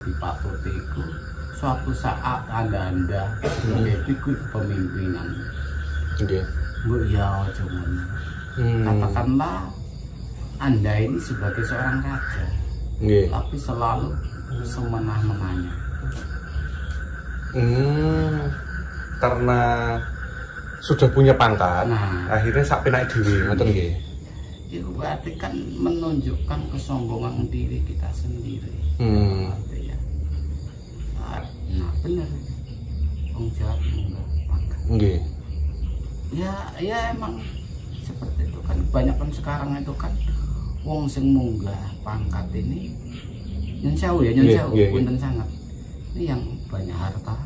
dipatuti iku suatu saat anda sebagai figur kepemimpinan. Bu ya cuman katakanlah anda ini sebagai seorang raja, tapi selalu semena-menanya. Karena sudah punya pangkat, akhirnya sampai naik diri, ngoten nggih. Itu berarti kan menunjukkan kesombongan diri kita sendiri. Ya. Nah benar, Wong Jawa munggah pangkat. Nggih. Ya emang seperti itu kan, kebanyakan sekarang itu kan wong sing munggah pangkat ini nyun sewu ya, punten sangat. Ini yang banyak harta.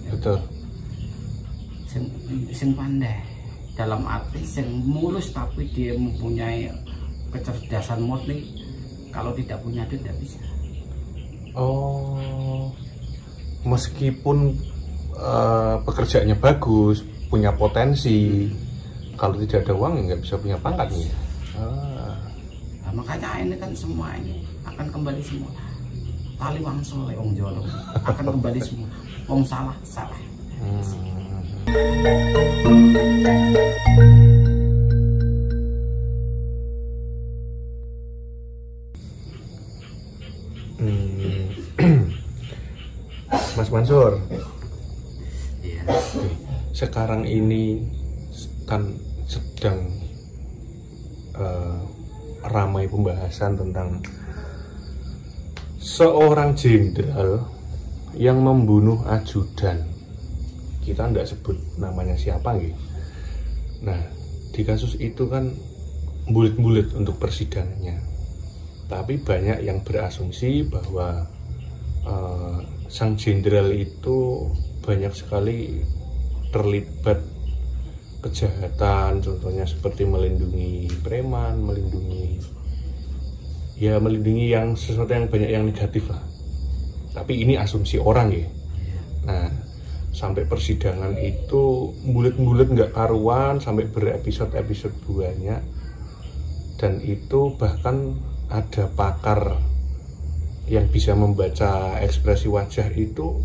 Betul. Sing pandai, dalam arti sing mulus tapi dia mempunyai kecerdasan murni. Kalau tidak punya duit tidak bisa. Oh, meskipun pekerjaannya bagus, punya potensi, kalau tidak ada uang nggak bisa punya pangkat nih. Nah, makanya ini kan semua ini akan kembali semula. Tali wangsul wong Jawa akan kembali semula. Wong salah. Mas Mansur, Iya. sekarang ini kan sedang ramai pembahasan tentang seorang jenderal yang membunuh ajudan. Kita tidak sebut namanya siapa gitu. Nah, di kasus itu kan bulet-bulet untuk persidangannya. Tapi banyak yang berasumsi bahwa sang jenderal itu banyak sekali terlibat kejahatan, contohnya seperti melindungi preman, melindungi yang sesuatu yang banyak yang negatif lah. Tapi ini asumsi orang ya. Nah, sampai persidangan itu bulet-bulet nggak karuan, sampai berepisode-episode banyak, dan itu bahkan ada pakar yang bisa membaca ekspresi wajah itu.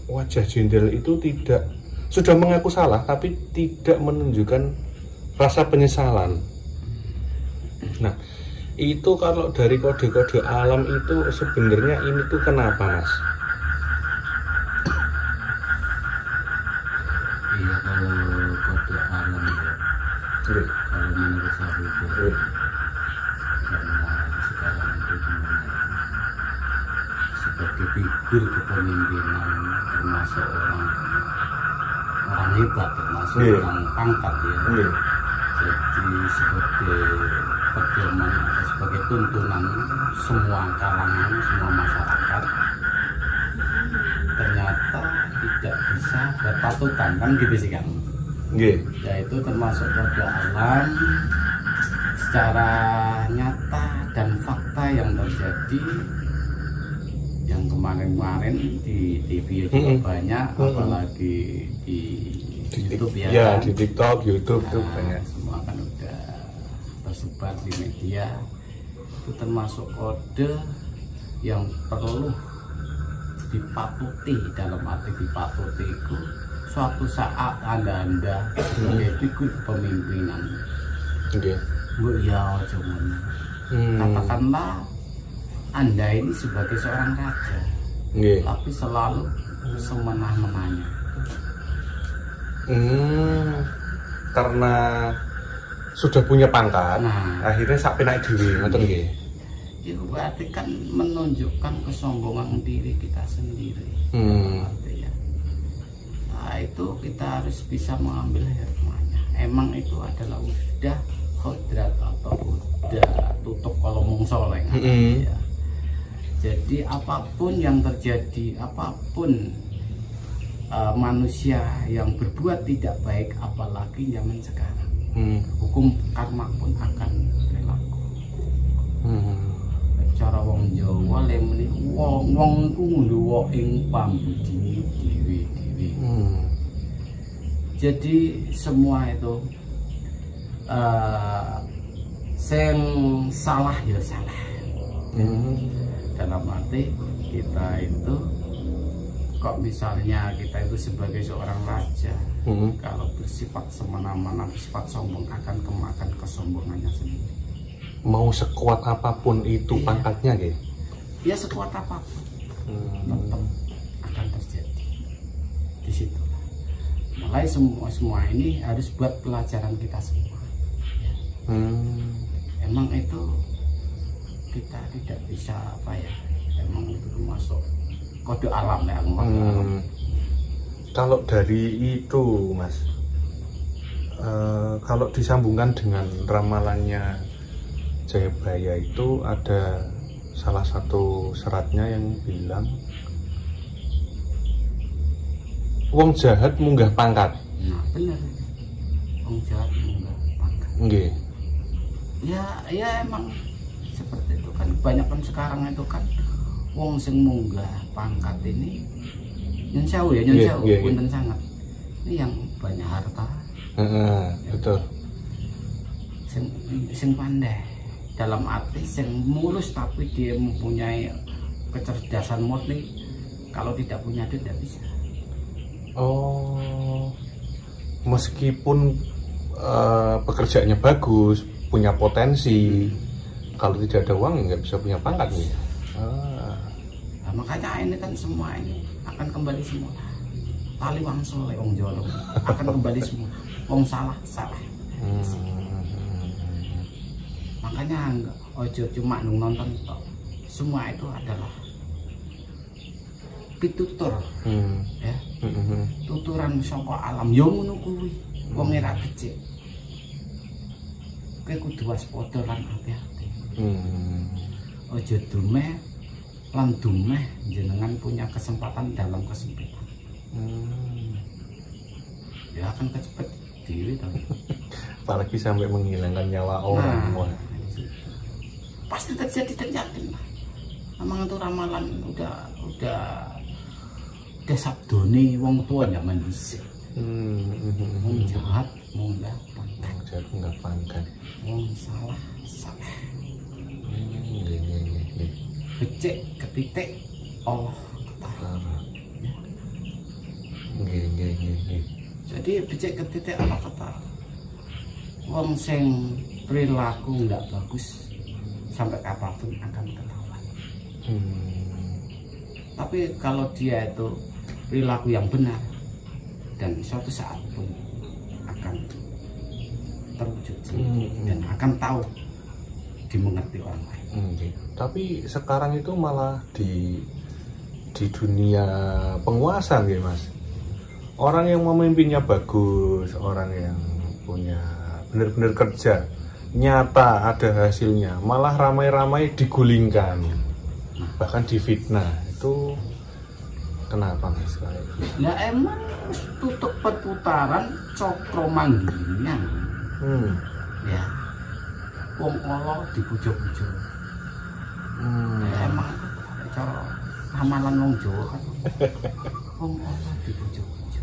Wajah jenderal itu sudah mengaku salah tapi tidak menunjukkan rasa penyesalan. Nah, itu kalau dari kode-kode alam itu sebenarnya ini tuh kenapa, Mas? Iya, kalau kode alam ya. Kalau menurut saya itu karena sekarang itu sebagai figur kepemimpinan, termasuk orang hebat, termasuk orang pangkat ya. Jadi sebagai pedoman atau sebagai tuntunan semua kalangan, semua masyarakat ternyata tidak bisa berpatutan, kan gitu sih kan. Yaitu termasuk kode alam secara nyata dan fakta yang terjadi, yang kemarin-kemarin di TV juga banyak, apalagi di YouTube ya. Ya, kan? di TikTok, YouTube tuh banyak. Semua kan udah tersebar di media. Itu termasuk kode yang perlu dipatuti, dalam arti dipatuti itu suatu saat anda sebagai figur kepemimpinan. Bu ya cuman katakanlah anda ini sebagai seorang raja, tapi selalu semena-menanya. Karena sudah punya pangkat, akhirnya sampai naik diri, ngoten nggih. Itu berarti kan menunjukkan kesombongan diri kita sendiri. Ya. Nah, itu kita harus bisa mengambil hikmahnya. Emang itu adalah udah kodrat atau udah tutup kalau mongsoleng. Ya. Jadi apapun yang terjadi, apapun manusia yang berbuat tidak baik, apalagi zaman sekarang, hukum karma pun akan berlaku. Cara wong Jawa lemene wong iku ngundhuwa ing pambudine dhewe-dhewe. Jadi semua itu sing salah ya salah. Dalam arti kita itu kok misalnya kita itu sebagai seorang raja, kalau bersifat semena-mena, bersifat sombong, akan kemakan kesombongannya sendiri. Mau sekuat apapun itu pangkatnya gitu. Ya sekuat apapun tetap akan terjadi di situ. Mulai semua ini harus buat pelajaran kita semua. Emang itu kita tidak bisa apa ya, emang itu masuk kode alam ya. Kalau dari itu Mas, kalau disambungkan dengan ramalannya Jayabaya itu ada salah satu seratnya yang bilang wong jahat munggah pangkat. Nah benar, wong jahat munggah pangkat. Nggih. Ya emang seperti itu kan, kebanyakan sekarang itu kan wong sing munggah pangkat ini nyun sewu ya, punten sangat. Ini yang banyak harta. Betul. Sing pandai, dalam arti sing mulus tapi dia mempunyai kecerdasan murni. Kalau tidak punya duit tidak bisa. Oh, meskipun pekerjaannya bagus, punya potensi, kalau tidak ada uang nggak bisa punya pangkat nih. Nah, makanya ini kan semua ini akan kembali semula. Tali wang soleh wong Jawa akan kembali semula. Wong salah. Makanya enggak ojo cuma nonton tok. Semua itu adalah pitutur, ya. Tuturan saka alam yo ngono kuwi. Wong ora becik. Kowe kudu waspada lan hati-hati. Ojo dumeh lan dumeh jenengan punya kesempatan dalam kesempitan. Ya akan kecepet diri toh. Apalagi sampai menghilangkan nyawa orang. Nah, pasti terjadi lah. Emang itu ramalan udah sabdone wong tua zaman dhisik. Wong jahat munggah pangkat. Wong jahat munggah pangkat. Wong salah. Becik ketitik Allah ketawa. Jadi becik ketitik Allah ketawa. Wong sing perilaku nggak bagus sampai apapun akan ketahuan. Tapi kalau dia itu perilaku yang benar dan suatu saat pun akan terwujud dan akan tahu dimengerti orang lain. Tapi sekarang itu malah di dunia penguasa gitu Mas. Orang yang memimpinnya bagus, orang yang punya benar-benar kerja nyata ada hasilnya, malah ramai-ramai digulingkan, bahkan difitnah. Itu kenapa Mas? Nah emang tutup perputaran cokro manggilingan. Ya, wong Allah dipuja-puja. Ya, emang cara ramalan wong Jawa kan, wong Allah dipuja-puja.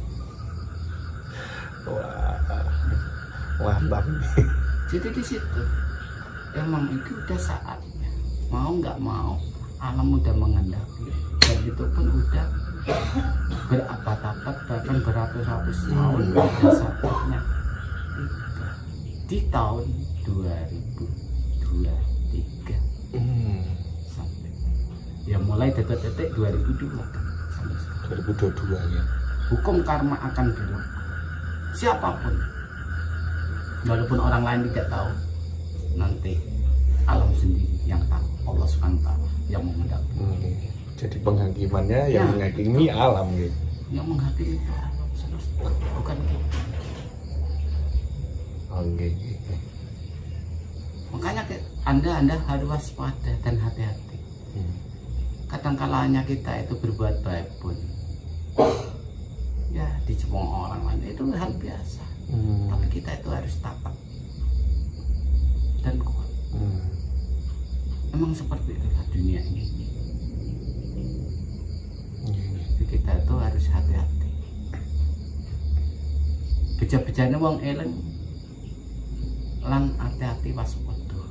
Wah, mantap. Jadi di situ emang itu udah saatnya, mau nggak mau alam udah mengendaki, dan itu pun udah berabad-abad bahkan beratus-ratus tahun udah saatnya di tahun 2023 sampai ya mulai detik-detik 2002 sampai 2022 ya. Hukum karma akan berlaku. Siapapun, walaupun orang lain tidak tahu, nanti alam sendiri yang tahu, Allah SWT yang menghadapi. Jadi penghakimannya yang menghakimi alam gitu. Yang menghakimi alam semesta, bukan kita. Makanya Anda harus waspada dan hati-hati. Kadang-kalanya kita itu berbuat baik pun ya dicemooh orang lain itu hal biasa. Tapi kita itu harus tapat dan kuat. Emang seperti itulah dunia ini. Jadi kita itu harus hati-hati. Beja-bejane wong eling lan hati-hati waspada.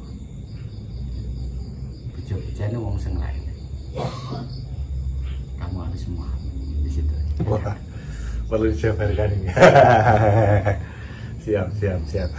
Beja-bejane wong sing lain. Wah, perlu dijabarkan ini. Siap.